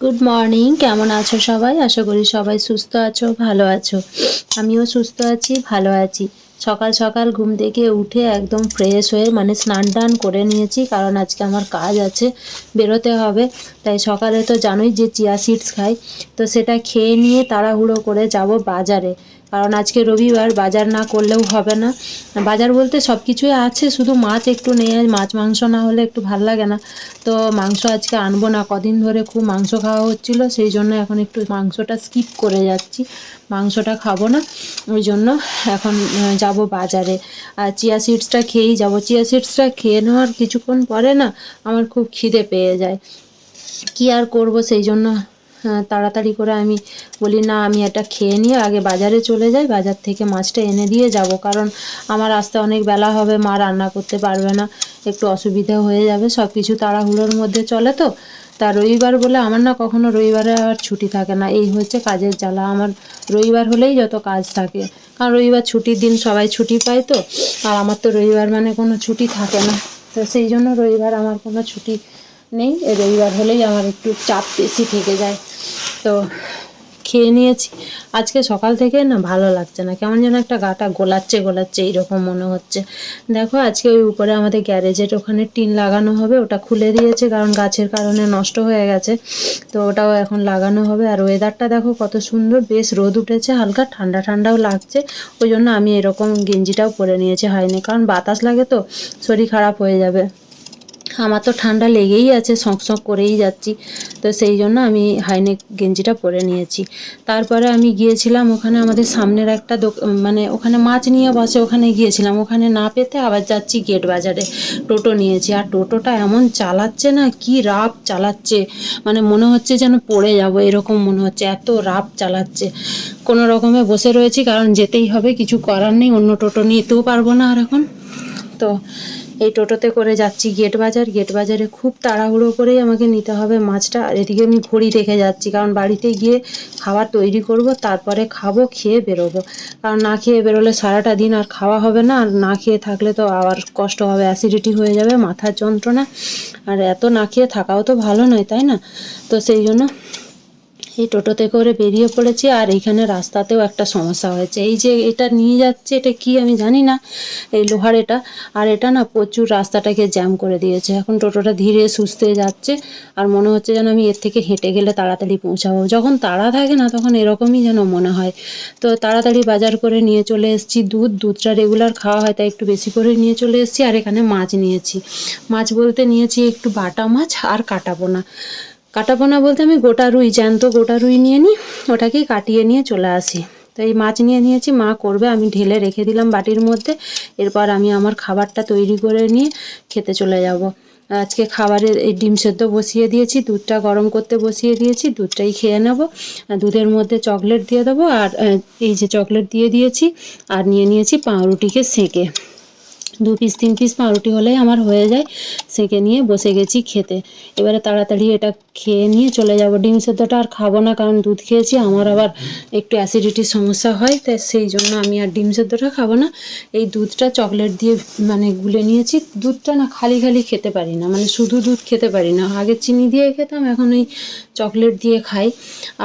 Good morning, কেমন আছো সবাই? আশা করি সবাই সুস্থ আছো, ভালো আছো। আমিও সুস্থ আছি, ভালো আছি। সকাল সকাল ঘুম থেকে উঠে একদম ফ্রেশ হয়ে মানে স্নান টান করে নিয়েছি, কারণ আজকে আমার কাজ আছে, বেরোতে হবে। তাই সকালে তো জানোই যে চিয়া সিডস খাই, তো সেটা খেয়ে নিয়ে তাড়াহুড়ো করে যাব বাজারে। কারণ আজকে রবিবার, বাজার না করলেও হবে না। বাজার বলতে সব কিছুই আছে, শুধু মাছ একটু নেই, মাছ মাংস না হলে একটু ভাল লাগে না। তো মাংস আজকে আনবো না, কদিন ধরে খুব মাংস খাওয়া হচ্ছিল, সেই জন্য এখন একটু মাংসটা স্কিপ করে যাচ্ছি, মাংসটা খাবো না। ওই জন্য এখন যাব বাজারে। আর চিয়া সিডসটা খেয়েই যাব। চিয়া সিডসটা খেয়ে নেওয়ার কিছুক্ষণ পরে না আমার খুব খিদে পেয়ে যায়, কি আর করব, সেই জন্য তাড়াতাড়ি করে আমি বলি না, আমি এটা খেয়ে নিয়ে আগে বাজারে চলে যাই, বাজার থেকে মাছটা এনে দিয়ে যাব। কারণ আমার আসতে অনেক বেলা হবে, মা রান্না করতে পারবে না, একটু অসুবিধা হয়ে যাবে, সব কিছু তাড়াহুড়োর মধ্যে চলে তো। তা রবিবার বলে আমার না কখনো রবিবারে আর ছুটি থাকে না, এই হচ্ছে কাজের জ্বালা আমার। রবিবার হলেই যত কাজ থাকে, কারণ রবিবার ছুটির দিন, সবাই ছুটি পায় তো। আর আমার তো রবিবার মানে কোনো ছুটি থাকে না, তো সেই জন্য রবিবার আমার কোনো ছুটি নেই। রবিবার হলেই আমার একটু চাপ বেশি থেকে যায়। তো খেয়ে নিয়েছি। আজকে সকাল থেকে না ভালো লাগছে না, কেমন যেন একটা গাটা গোলাচ্ছে গোলাচ্ছে এইরকম মনে হচ্ছে। দেখো আজকে ওই উপরে আমাদের গ্যারেজের ওখানে টিন লাগানো হবে, ওটা খুলে দিয়েছে কারণ গাছের কারণে নষ্ট হয়ে গেছে, তো ওটাও এখন লাগানো হবে। আর ওয়েদারটা দেখো কত সুন্দর, বেশ রোদ উঠেছে, হালকা ঠান্ডা ঠান্ডাও লাগছে। ওই জন্য আমি এরকম গেঞ্জিটাও পরে নিয়েছি, হয়নি কারণ বাতাস লাগে তো শরীর খারাপ হয়ে যাবে। আমার তো ঠান্ডা লেগেই আছে, শঁক শঁক করেই যাচ্ছি, তো সেই জন্য আমি হাইনেক গেঞ্জিটা পরে নিয়েছি। তারপরে আমি গিয়েছিলাম ওখানে আমাদের সামনের একটা মানে ওখানে মাছ নিয়ে বসে, ওখানে গিয়েছিলাম, ওখানে না পেতে আবার যাচ্ছি গেট বাজারে। টোটো নিয়েছি, আর টোটোটা এমন চালাচ্ছে না, কি রাফ চালাচ্ছে, মানে মনে হচ্ছে যেন পড়ে যাব এরকম মনে হচ্ছে, এত রাফ চালাচ্ছে। কোনো রকমে বসে রয়েছি, কারণ যেতেই হবে, কিছু করার নেই, অন্য টোটো নিতেও পারবো না আর এখন। তো এই টোটোতে করে যাচ্ছি গেট বাজার। গেট বাজারে খুব তাড়াহুড়ো করেই আমাকে নিতে হবে মাছটা, আর এদিকে আমি ঘড়ি রেখে যাচ্ছি, কারণ বাড়িতে গিয়ে খাবার তৈরি করব, তারপরে খাবো, খেয়ে বেরোবো। কারণ না খেয়ে বেরোলে সারাটা দিন আর খাওয়া হবে না, আর না খেয়ে থাকলে তো আবার কষ্ট হবে, অ্যাসিডিটি হয়ে যাবে, মাথার যন্ত্রণা, আর এত না খেয়ে থাকাও তো ভালো নয়, তাই না? তো সেই জন্য এই টোটোতে করে বেরিয়ে পড়েছি। আর এইখানে রাস্তাতেও একটা সমস্যা হয়েছে, এই যে এটা নিয়ে যাচ্ছে, এটা কি আমি জানি না, এই লোহার এটা, আর এটা না প্রচুর রাস্তাটাকে জ্যাম করে দিয়েছে। এখন টোটোটা ধীরে সুস্থে যাচ্ছে, আর মনে হচ্ছে যেন আমি এর থেকে হেঁটে গেলে তাড়াতাড়ি পৌঁছাবো। যখন তাড়া থাকে না তখন এরকমই যেন মনে হয়। তো তাড়াতাড়ি বাজার করে নিয়ে চলে এসেছি, দুধটা রেগুলার খাওয়া হয় তাই একটু বেশি করে নিয়ে চলে এসেছি। আর এখানে মাছ নিয়েছি, মাছ বলতে নিয়েছি একটু বাটা মাছ আর কাটা পোনা। কাটা পোনা বলতে আমি গোটা রুই, জ্যান্ত গোটা রুই নিয়ে নিই, ওটাকেই কাটিয়ে নিয়ে চলে আসি। তো এই মাছ নিয়ে নিয়েছি, মা করবে, আমি ঢেলে রেখে দিলাম বাটির মধ্যে। এরপর আমি আমার খাবারটা তৈরি করে নিয়ে খেতে চলে যাব। আজকে খাবারে এই ডিম সেদ্ধ বসিয়ে দিয়েছি, দুধটা গরম করতে বসিয়ে দিয়েছি, দুধটাই খেয়ে নেব। দুধের মধ্যে চকলেট দিয়ে দেবো, আর এই যে চকলেট দিয়ে দিয়েছি, আর নিয়ে নিয়েছি পাউরুটিকে সেঁকে। 2 পিস 3 পিস পাউরুটি হলেই আমার হয়ে যায়, সেঁকে নিয়ে বসে গেছি খেতে। এবারে তাড়াতাড়ি এটা খেয়ে নিয়ে চলে যাব। ডিম সেদ্ধটা আর খাবো না, কারণ দুধ খেয়েছি, আমার আবার একটু অ্যাসিডিটির সমস্যা হয়, তাই সেই জন্য আমি আর ডিম সেদ্ধটা খাবো না। এই দুধটা চকলেট দিয়ে মানে গুলে নিয়েছি। দুধটা না খালি খালি খেতে পারি না, মানে শুধু দুধ খেতে পারি না, আগে চিনি দিয়ে খেতাম, এখন ওই চকলেট দিয়ে খাই।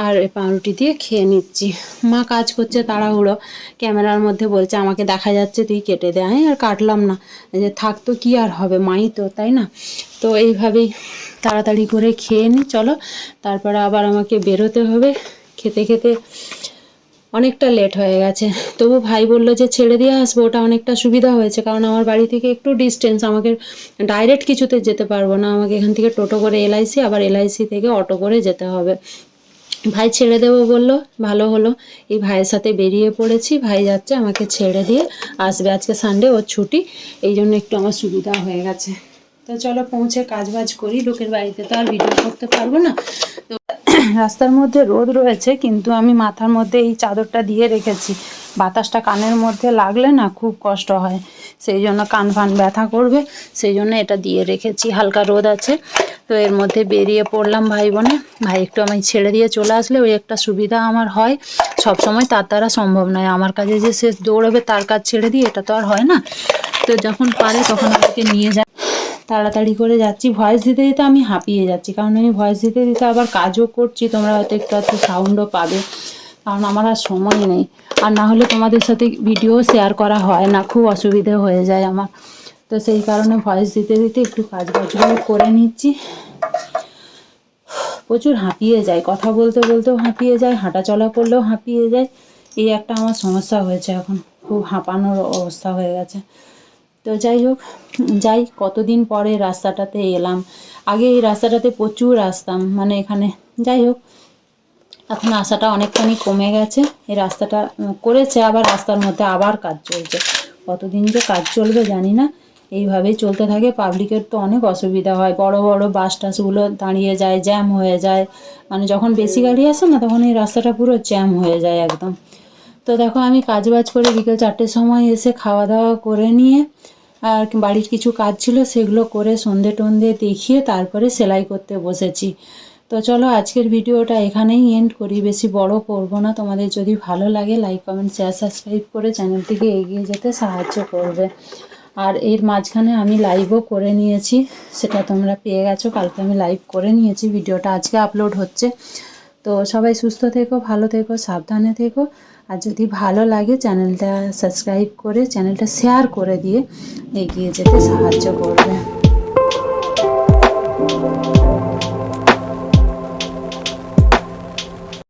আর পাউরুটি দিয়ে খেয়ে নিচ্ছি। মা কাজ করছে তাড়াহুড়ো, ক্যামেরার মধ্যে বলছে আমাকে দেখা যাচ্ছে তুই কেটে দে, আমি আর কাটলাম না, যে থাকতো কি আর হবে, মাই তো, তাই না? তো এইভাবেই তাড়াতাড়ি করে খেয়ে নিই, চলো। তারপরে আবার আমাকে বেরোতে হবে। খেতে খেতে অনেকটা লেট হয়ে গেছে, তবু ভাই বললো যে ছেড়ে দিয়ে আসবো, ওটা অনেকটা সুবিধা হয়েছে, কারণ আমার বাড়ি থেকে একটু ডিস্টেন্স, আমাকে ডাইরেক্ট কিছুতে যেতে পারবো না, আমাকে এখান থেকে টোটো করে এলআইসি, আবার এলআইসি থেকে অটো করে যেতে হবে। ভাই ছেড়ে দেবো বললো, ভালো হলো, এই ভাইয়ের সাথে বেরিয়ে পড়েছি, ভাই যাচ্ছে আমাকে ছেড়ে দিয়ে আসবে। আজকে সানডে, ওর ছুটি, এই জন্য একটু আমার সুবিধা হয়ে গেছে। তো চলো পৌঁছে কাজ বাজ করি, লোকের বাড়িতে তো আর ভিডিও করতে পারবো না। তো রাস্তার মধ্যে রোদ রয়েছে, কিন্তু আমি মাথার মধ্যে এই চাদরটা দিয়ে রেখেছি, বাতাসটা কানের মধ্যে লাগলে না খুব কষ্ট হয়, সেই জন্য কান ফান ব্যথা করবে, সেই জন্য এটা দিয়ে রেখেছি। হালকা রোদ আছে, তো এর মধ্যে বেরিয়ে পড়লাম ভাই বোনে। ভাই একটু আমায় ছেড়ে দিয়ে চলে আসলে ওই একটা সুবিধা আমার হয়, সব সময় তার দ্বারা সম্ভব নয়, আমার কাজে যে সে দৌড়াবে তার কাজ ছেড়ে দিয়ে, এটা তো আর হয় না। তো যখন পারে তখন আমাকে নিয়ে যায়, তাড়াতাড়ি করে যাচ্ছি। ভয়েস দিতে দিতে আমি হাঁপিয়ে যাচ্ছি, কারণ আমি ভয়েস দিতে দিতে আবার কাজও করছি। তোমরা হয়তো একটু একটু সাউন্ডও পাবে, কারণ আমার আর সময় নেই। আর না হলে তোমাদের সাথে ভিডিও শেয়ার করা হয় না, খুব অসুবিধে হয়ে যায় আমার। তো সেই কারণে ভয়েস দিতে দিতে একটু কাজবাজগুলো করে নিচ্ছি। প্রচুর হাঁপিয়ে যায়, কথা বলতে বলতেও হাঁপিয়ে যায়, হাঁটা চলা করলেও হাঁপিয়ে যায়। এই একটা আমার সমস্যা হয়েছে এখন, খুব হাঁপানোর অবস্থা হয়ে গেছে। তো যাই হোক, কতদিন পরে রাস্তাটাতে এলাম। আগে এই রাস্তাটাতে প্রচুর আসতাম, মানে এখানে। যাই হোক, এখন আসাটা অনেকখানি কমে গেছে। এই রাস্তাটা করেছে, আবার রাস্তার মধ্যে আবার কাজ চলছে। কতদিন যে কাজ চলবে জানি না। এইভাবেই চলতে থাকে। পাবলিকের তো অনেক অসুবিধা হয়, বড় বড় বাস টাসগুলো দাঁড়িয়ে যায়, জ্যাম হয়ে যায়। মানে যখন বেশি গাড়ি আসে না, তখন এই রাস্তাটা পুরো জ্যাম হয়ে যায় একদম। তো দেখো, আমি কাজবাজ করে বিকেল 4টের সময় এসে খাওয়া দাওয়া করে নিয়ে, আর বাড়ির কিছু কাজ ছিল সেগুলো করে সন্ধে টন্ধে দেখিয়ে তারপরে সেলাই করতে বসেছি। তো চলো, আজকের ভিডিওটা এখানেই এন্ড করি, বেশি বড় করব না। তোমাদের যদি ভালো লাগে লাইক কমেন্ট শেয়ার সাবস্ক্রাইব করে চ্যানেলটিকে এগিয়ে যেতে সাহায্য করবে। আর এর মাঝখানে আমি লাইভও করে নিয়েছি, সেটা তোমরা পেয়ে গেছো। কালকে আমি লাইভ করে নিয়েছি, ভিডিওটা আজকে আপলোড হচ্ছে। তো সবাই সুস্থ থেকো, ভালো থেকো, সাবধানে থেকো। আর যদি ভালো লাগে চ্যানেলটা সাবস্ক্রাইব করে চ্যানেলটা শেয়ার করে দিয়ে এগিয়ে যেতে সাহায্য করবে।